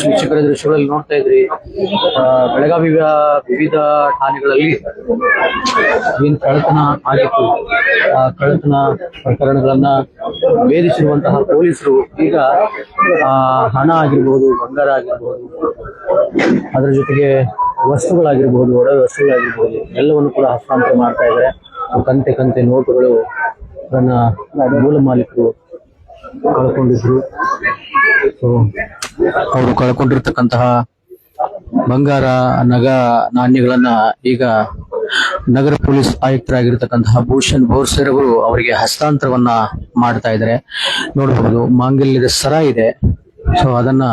ವೀಕ್ಷಕರ ದೃಶ್ಯಗಳಲ್ಲಿ ನೋಡ್ತಾ ಇದ್ರಿ, ಬೆಳಗಾವಿಯ ವಿವಿಧ ಠಾಣೆಗಳಲ್ಲಿ ಏನ್ ಕಳ್ಳತನ ಆಗಿತ್ತು, ಆ ಕಳ್ಳತನ ಪ್ರಕರಣಗಳನ್ನ ಭೇದಿಸಿರುವಂತಹ ಪೊಲೀಸರು ಈಗ ಹಣ ಆಗಿರ್ಬೋದು, ಬಂಗಾರ ಆಗಿರ್ಬೋದು, ಅದರ ಜೊತೆಗೆ ವಸ್ತುಗಳಾಗಿರ್ಬೋದು, ಒಡವೆ ವಸ್ತುಗಳಾಗಿರ್ಬೋದು ಎಲ್ಲವನ್ನು ಕೂಡ ಹಸ್ತಾಂತರ ಮಾಡ್ತಾ ಇದ್ದಾರೆ. ಕಂತೆ ಕಂತೆ ನೋಟುಗಳು ಅದನ್ನ ಮೂಲ ಮಾಲೀಕರು ಕಳ್ಕೊಂಡಿದ್ರು. ಸೊ ಅವರು ಕಳ್ಕೊಂಡಿರ್ತಕ್ಕಂತಹ ಬಂಗಾರ, ನಗ, ನಾಣ್ಯಗಳನ್ನ ಈಗ ನಗರ ಪೊಲೀಸ್ ಆಯುಕ್ತರಾಗಿರ್ತಕ್ಕಂತಹ ಭೂಷಣ್ ಬೋರ್ಸೆರ್ ಅವರು ಅವರಿಗೆ ಹಸ್ತಾಂತರವನ್ನ ಮಾಡ್ತಾ ಇದ್ದಾರೆ. ನೋಡಬಹುದು, ಮಾಂಗಲ್ಯದ ಸರ ಇದೆ, ಸೊ ಅದನ್ನ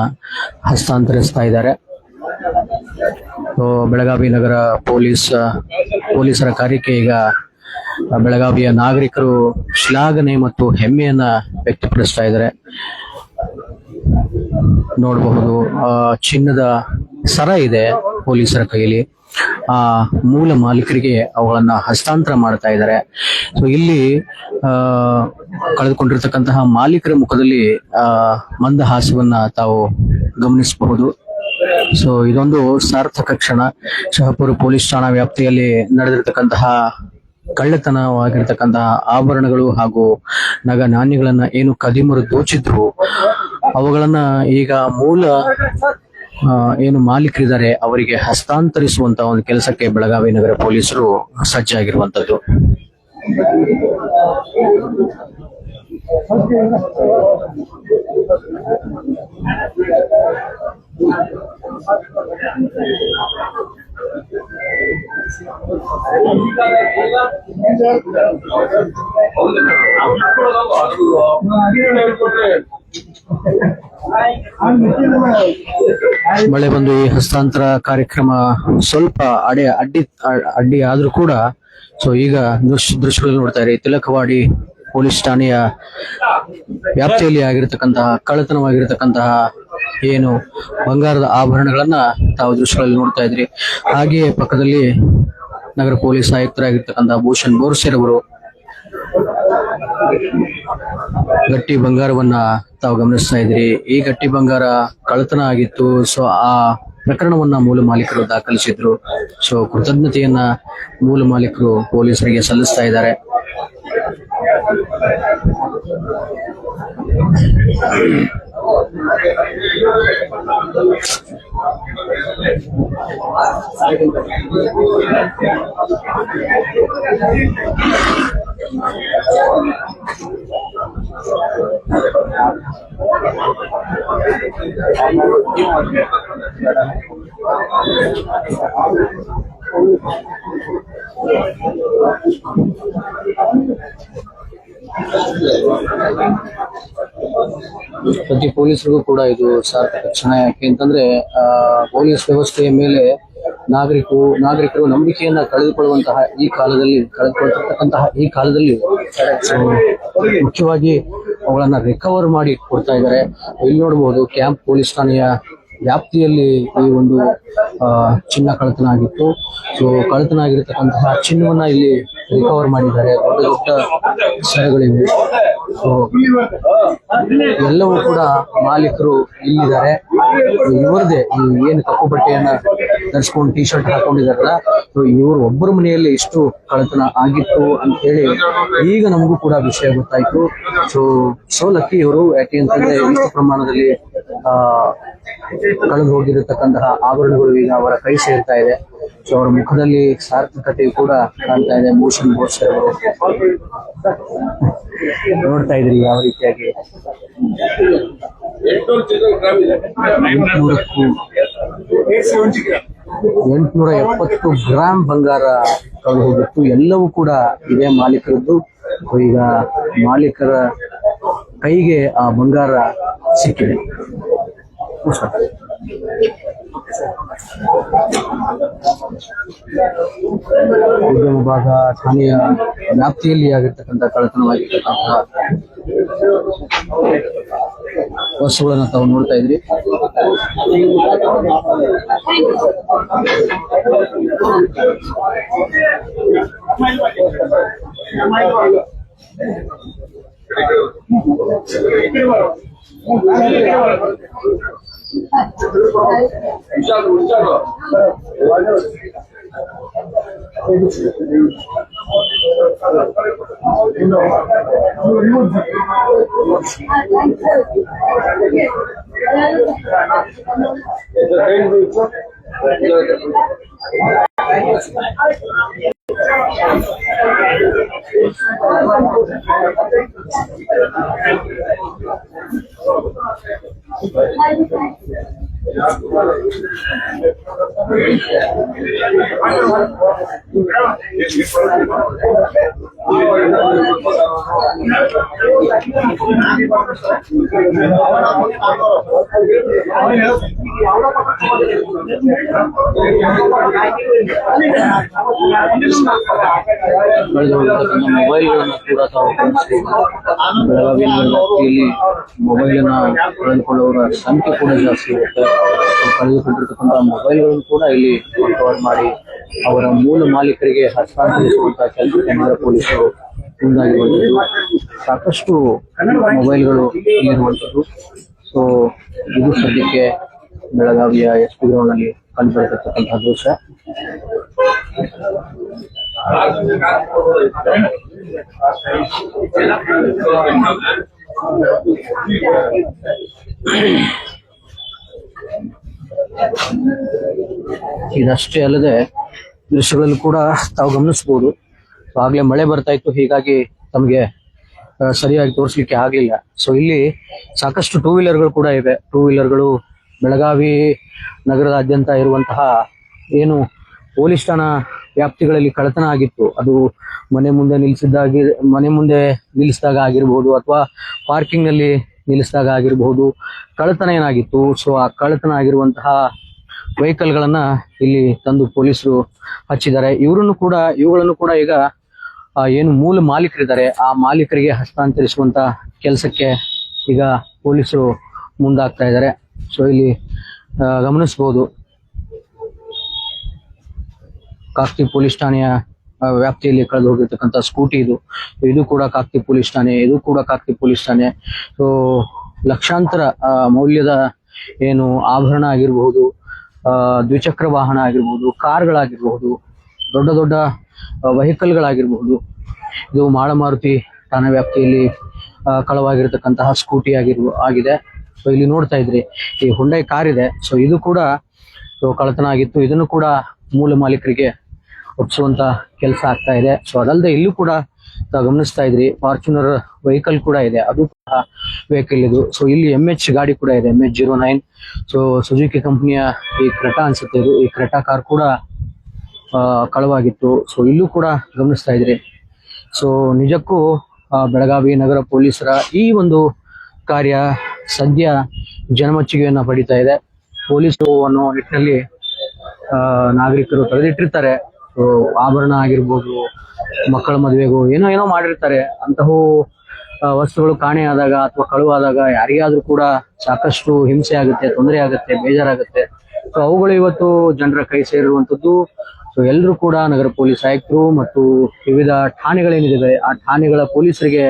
ಹಸ್ತಾಂತರಿಸ್ತಾ ಇದ್ದಾರೆ. ಸೊ ಬೆಳಗಾವಿ ನಗರ ಪೊಲೀಸರ ಕಾರ್ಯಕ್ಕೆ ಈಗ ಬೆಳಗಾವಿಯ ನಾಗರಿಕರು ಶ್ಲಾಘನೆ ಮತ್ತು ಹೆಮ್ಮೆಯನ್ನ ವ್ಯಕ್ತಪಡಿಸ್ತಾ ಇದ್ದಾರೆ. ನೋಡಬಹುದು, ಚಿನ್ನದ ಸರ ಇದೆ ಪೊಲೀಸರ ಕೈಯಲ್ಲಿ. ಆ ಮೂಲ ಮಾಲೀಕರಿಗೆ ಅವುಗಳನ್ನ ಹಸ್ತಾಂತರ ಮಾಡ್ತಾ ಇದ್ದಾರೆ. ಸೊ ಇಲ್ಲಿ ಕಳೆದುಕೊಂಡಿರ್ತಕ್ಕಂತಹ ಮಾಲೀಕರ ಮುಖದಲ್ಲಿ ಮಂದಹಾಸವನ್ನ ತಾವು ಗಮನಿಸಬಹುದು. ಸೊ ಇದೊಂದು ಸಾರ್ಥಕ ಕ್ಷಣ. ಶಹಾಪುರ ಪೊಲೀಸ್ ಠಾಣಾ ವ್ಯಾಪ್ತಿಯಲ್ಲಿ ನಡೆದಿರ್ತಕ್ಕಂತಹ ಕಳ್ಳತನವಾಗಿರ್ತಕ್ಕಂತಹ ಆಭರಣಗಳು ಹಾಗೂ ನಗ ನಾಣ್ಯಗಳನ್ನ ಏನು ಕದಿಮರು ದೋಚಿದ್ರು, ಅವುಗಳನ್ನ ಈಗ ಮೂಲ ಏನು ಮಾಲೀಕರಿದ್ದಾರೆ ಅವರಿಗೆ ಹಸ್ತಾಂತರಿಸುವಂತ ಒಂದು ಕೆಲಸಕ್ಕೆ ಬೆಳಗಾವಿ ನಗರ ಪೊಲೀಸರು ಸಜ್ಜಾಗಿರುವಂತದ್ದು. ಮಳೆ ಬಂದು ಈ ಹಸ್ತಾಂತರ ಕಾರ್ಯಕ್ರಮ ಸ್ವಲ್ಪ ಅಡ್ಡಿ ಆದ್ರೂ ಕೂಡ ಸೊ ಈಗ ದೃಶ್ಯಗಳು ನೋಡ್ತಾ ಇರಿ. ತಿಲಕವಾಡಿ ಪೊಲೀಸ್ ಠಾಣೆಯ ವ್ಯಾಪ್ತಿಯಲ್ಲಿ ಆಗಿರತಕ್ಕಂತಹ ಕಳ್ಳತನವಾಗಿರತಕ್ಕಂತಹ ಏನು ಬಂಗಾರದ ಆಭರಣಗಳನ್ನ ತಾವು ದೃಶ್ಯಗಳಲ್ಲಿ ನೋಡ್ತಾ ಇದ್ರಿ. ಹಾಗೆಯೇ ಪಕ್ಕದಲ್ಲಿ ನಗರ ಪೊಲೀಸ್ ಆಯುಕ್ತರಾಗಿರ್ತಕ್ಕಂತಹ ಭೂಷಣ್ ಬೋರ್ಸೆರ್ ಅವರು ಗಟ್ಟಿ ಬಂಗಾರವನ್ನ ತಾವು ಗಮನಿಸ್ತಾ ಇದ್ರಿ. ಈ ಗಟ್ಟಿ ಬಂಗಾರ ಕಳ್ಳತನ ಆಗಿತ್ತು. ಸೊ ಆ ಪ್ರಕರಣವನ್ನ ಮೂಲ ಮಾಲೀಕರು ದಾಖಲಿಸಿದ್ರು. ಸೊ ಕೃತಜ್ಞತೆಯನ್ನ ಮೂಲ ಮಾಲೀಕರು ಪೊಲೀಸರಿಗೆ ಸಲ್ಲಿಸ್ತಾ ಇದ್ದಾರೆ. ಪ್ರತಿ ಪೊಲೀಸರಿಗೂ ಕೂಡ ಇದು ಸಾರ್ಥಕ ಕ್ಷಣ. ಯಾಕೆ ಅಂತಂದ್ರೆ ಪೊಲೀಸ್ ವ್ಯವಸ್ಥೆಯ ಮೇಲೆ ನಾಗರಿಕರು ನಂಬಿಕೆಯನ್ನ ಕಳೆದುಕೊಳ್ಳುವಂತಹ ಈ ಕಾಲದಲ್ಲಿ ಮುಖ್ಯವಾಗಿ ಅವುಗಳನ್ನ ರಿಕವರ್ ಮಾಡಿ ಕೊಡ್ತಾ ಇದ್ದಾರೆ. ಇಲ್ಲಿ ನೋಡಬಹುದು, ಕ್ಯಾಂಪ್ ಪೊಲೀಸ್ ಠಾಣೆಯ ವ್ಯಾಪ್ತಿಯಲ್ಲಿ ಈ ಒಂದು ಚಿನ್ನ ಕಳ್ಳತನ ಆಗಿತ್ತು. ಸೊ ಕಳ್ಳತನ ಆಗಿರತಕ್ಕಂತಹ ಚಿನ್ನವನ್ನ ಇಲ್ಲಿ ರಿಕವರ್ ಮಾಡಿದ್ದಾರೆ. ದೊಡ್ಡ ದೊಡ್ಡ ಸರಗಳಿವೆ. ಸೊ ಎಲ್ಲವೂ ಕೂಡ ಮಾಲೀಕರು ಇಲ್ಲಿದ್ದಾರೆ. ಇವರದೇ ಏನು ಕಪ್ಪು ಬಟ್ಟೆಯನ್ನ ಧರಿಸ್ಕೊಂಡು ಟಿ ಶರ್ಟ್ ಹಾಕೊಂಡಿದಾರಲ್ಲ, ಇವರು ಒಬ್ಬರ ಮನೆಯಲ್ಲಿ ಇಷ್ಟು ಕಳ್ಳತನ ಆಗಿತ್ತು ಅಂತ ಹೇಳಿ ಈಗ ನಮಗೂ ಕೂಡ ವಿಷಯ ಗೊತ್ತಾಯ್ತು. ಸೊ ಲಕ್ಕಿ ಇವರು, ಯಾಕೆ ಅಂತಂದ್ರೆ ಇಷ್ಟು ಪ್ರಮಾಣದಲ್ಲಿ ಕಳೆದು ಹೋಗಿರತಕ್ಕಂತಹ ಆಭರಣಗಳು ಈಗ ಅವರ ಕೈ ಸೇರ್ತಾ ಇದೆ. ಸೊ ಅವರ ಮುಖದಲ್ಲಿ ಸಾರ್ಥಕತೆಯು ಕೂಡ ಕಾಣ್ತಾ ಇದೆ. ಮೋಷನ್ ಬೋರ್ಡ್ಸ್ ನೋಡ್ತಾ ಇದ್ರಿ ಯಾವ ರೀತಿಯಾಗಿ 870 ಗ್ರಾಂ ಬಂಗಾರ ಕಳೆದು ಹೋಗಿತ್ತು. ಎಲ್ಲವೂ ಕೂಡ ಇದೇ ಮಾಲೀಕರದ್ದು. ಈಗ ಮಾಲೀಕರ ಕೈಗೆ ಆ ಬಂಗಾರ ಸಿಕ್ಕಿದೆ. ಉದ್ಯಮ ಭಾಗ ಠಾಣೆಯ ವ್ಯಾಪ್ತಿಯಲ್ಲಿ ಆಗಿರ್ತಕ್ಕಂಥ ಕಳ್ಳತನವಾಗಿರ್ತಕ್ಕಂಥ ವಸ್ತುಗಳನ್ನ ತಾವು ನೋಡ್ತಾ ಇದ್ರಿ. ಮೊಬೈಲ್ಗಳನ್ನ ಕೂಡ ತಾವು ಬೆಳಗಾವಿ ವ್ಯಾಪ್ತಿಯಲ್ಲಿ ಮೊಬೈಲನ್ನ ಕಳೆದುಕೊಳ್ಳುವವರ ಸಂಖ್ಯೆ ಕೂಡ ಜಾಸ್ತಿ ಇರುತ್ತೆ. ಕಳೆದುಕೊಂಡಿರ್ತಕ್ಕಂಥ ಮೊಬೈಲ್ಗಳನ್ನು ಕೂಡ ಇಲ್ಲಿ ರಿಕವರ್ ಮಾಡಿ ಅವರ ಮೂಲ ಮಾಲೀಕರಿಗೆ ಹಸ್ತಾಂತರಿಸುವಂತಹ ಕೆಲಸಕ್ಕೆ ನಗರ ಪೊಲೀಸರು ಮುಂದಾಗಿರುವಂಥದ್ದು. ಸಾಕಷ್ಟು ಮೊಬೈಲ್ಗಳು ಇಲ್ಲಿರುವಂಥದ್ದು. ಸೊ ಇದು ಸದ್ಯಕ್ಕೆ ಬೆಳಗಾವಿಯ SP ಗ್ರೌಂಡ್ ನಲ್ಲಿ ಕಂಡುಬರತಕ್ಕಂತಹ ದೃಶ್ಯ. ಇದಷ್ಟೇ ಅಲ್ಲದೆ ದೃಶ್ಯಗಳಲ್ಲಿ ಕೂಡ ತಾವು ಗಮನಿಸಬಹುದು. ಆಗ್ಲೇ ಮಳೆ ಬರ್ತಾ ಇತ್ತು, ಹೀಗಾಗಿ ತಮಗೆ ಸರಿಯಾಗಿ ತೋರಿಸ್ಲಿಕ್ಕೆ ಆಗ್ಲಿಲ್ಲ. ಸೊ ಇಲ್ಲಿ ಸಾಕಷ್ಟು ಟೂ ವೀಲರ್ಗಳು ಕೂಡ ಇವೆ. ಟೂ ವೀಲರ್ಗಳು ಬೆಳಗಾವಿ ನಗರದಾದ್ಯಂತ ಇರುವಂತಹ ಏನು ಪೊಲೀಸ್ ಠಾಣಾ ವ್ಯಾಪ್ತಿಗಳಲ್ಲಿ ಕಳ್ಳತನ ಆಗಿತ್ತು, ಅದು ಮನೆ ಮುಂದೆ ನಿಲ್ಲಿಸಿದಾಗ ಆಗಿರ್ಬೋದು, ಅಥವಾ ಪಾರ್ಕಿಂಗ್ ನಲ್ಲಿ ನಿಲ್ಲಿಸಿದಾಗ ಆಗಿರಬಹುದು, ಕಳ್ಳತನ ಏನಾಗಿತ್ತು. ಸೊ ಆ ಕಳ್ಳತನ ಆಗಿರುವಂತಹ ವೆಹಿಕಲ್ ಗಳನ್ನ ಇಲ್ಲಿ ತಂದು ಪೊಲೀಸರು ಹಚ್ಚಿದ್ದಾರೆ. ಇವುಗಳನ್ನು ಕೂಡ ಈಗ ಏನು ಮೂಲ ಮಾಲೀಕರಿದ್ದಾರೆ ಆ ಮಾಲೀಕರಿಗೆ ಹಸ್ತಾಂತರಿಸುವಂತ ಕೆಲಸಕ್ಕೆ ಈಗ ಪೊಲೀಸರು ಮುಂದಾಗ್ತಾ ಇದ್ದಾರೆ. ಸೊ ಇಲ್ಲಿ ಗಮನಿಸಬಹುದು, ಕಾಕ್ತಿ ಪೊಲೀಸ್ ಠಾಣೆಯ ವ್ಯಾಪ್ತಿಯಲ್ಲಿ ಕಳೆದು ಹೋಗಿರ್ತಕ್ಕಂಥ ಸ್ಕೂಟಿ ಇದು ಕೂಡ ಕಾಕ್ತಿ ಪೊಲೀಸ್ ಠಾಣೆ, ಇದು ಕೂಡ ಕಾಕ್ತಿ ಪೊಲೀಸ್ ಠಾಣೆ. ಸೊ ಲಕ್ಷಾಂತರ ಮೌಲ್ಯದ ಏನು ಆಭರಣ ಆಗಿರಬಹುದು, ದ್ವಿಚಕ್ರ ವಾಹನ ಆಗಿರ್ಬಹುದು, ಕಾರ್ಗಳಾಗಿರ್ಬಹುದು, ದೊಡ್ಡ ದೊಡ್ಡ ವೆಹಿಕಲ್ಗಳಾಗಿರ್ಬಹುದು, ಇದು ಮಾಳಮಾರುತಿ ಠಾಣಾ ವ್ಯಾಪ್ತಿಯಲ್ಲಿ ಕಳವಾಗಿರ್ತಕ್ಕಂತಹ ಸ್ಕೂಟಿ ಆಗಿದೆ. ಸೊ ಇಲ್ಲಿ ನೋಡ್ತಾ ಇದ್ರಿ, ಈ ಹುಂಡೈ ಕಾರ್ ಇದೆ. ಸೊ ಇದು ಕೂಡ ಕಳ್ಳತನ ಆಗಿತ್ತು. ಇದನ್ನು ಕೂಡ ಮೂಲ ಮಾಲೀಕರಿಗೆ ಒಪ್ಪಿಸುವಂತ ಕೆಲಸ ಆಗ್ತಾ ಇದೆ. ಸೊ ಅದಲ್ಲದೆ ಇಲ್ಲೂ ಕೂಡ ಗಮನಿಸ್ತಾ ಇದ್ರಿ, ಫಾರ್ಚುನರ್ ವೆಹಿಕಲ್ ಕೂಡ ಇದೆ, ಅದು ಕೂಡ ವೆಹಿಕಲ್ ಇದು. ಸೊ ಇಲ್ಲಿ MH ಗಾಡಿ ಕೂಡ ಇದೆ, MH09. ಸೊ ಸುಜುಕಿ ಕಂಪನಿಯ ಈ ಕ್ರೆಟಾ ಅನ್ಸುತ್ತೆ ಇದು. ಈ ಕ್ರೆಟಾ ಕಾರ್ ಕೂಡ ಕಳವಾಗಿತ್ತು. ಸೊ ಇಲ್ಲೂ ಕೂಡ ಗಮನಿಸ್ತಾ ಇದ್ರಿ. ಸೊ ನಿಜಕ್ಕೂ ಬೆಳಗಾವಿ ನಗರ ಪೊಲೀಸರ ಈ ಒಂದು ಕಾರ್ಯ ಸದ್ಯ ಜನಮೆಚ್ಚುಗೆಯನ್ನ ಪಡಿತಾ ಇದೆ. ಪೊಲೀಸರು ಅನ್ನೋ ನಿಟ್ಟಿನಲ್ಲಿ ನಾಗರಿಕರು ತೆಗೆದಿಟ್ಟಿರ್ತಾರೆ. ಸೊ ಆಭರಣ ಆಗಿರ್ಬೋದು, ಮಕ್ಕಳ ಮದುವೆಗೂ ಏನೋ ಮಾಡಿರ್ತಾರೆ. ಅಂತಹ ವಸ್ತುಗಳು ಕಾಣೆಯಾದಾಗ ಅಥವಾ ಕಳುವಾದಾಗ ಯಾರಿಗಾದ್ರೂ ಕೂಡ ಸಾಕಷ್ಟು ಹಿಂಸೆ ಆಗುತ್ತೆ, ತೊಂದರೆ ಆಗುತ್ತೆ, ಬೇಜಾರಾಗುತ್ತೆ. ಸೊ ಅವುಗಳು ಇವತ್ತು ಜನರ ಕೈ ಸೇರಿರುವಂತದ್ದು ಸೊ ಎಲ್ಲರೂ ಕೂಡ ನಗರ ಪೊಲೀಸ್ ಆಯುಕ್ತರು ಮತ್ತು ವಿವಿಧ ಠಾಣೆಗಳೇನಿದ್ದಾವೆ ಆ ಠಾಣೆಗಳ ಪೊಲೀಸರಿಗೆ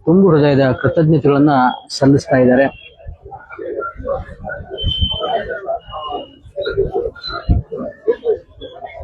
ತುಂಬು ಹೃದಯದ ಕೃತಜ್ಞತೆಗಳನ್ನ ಸಲ್ಲಿಸ್ತಾ ಇದ್ದಾರೆ.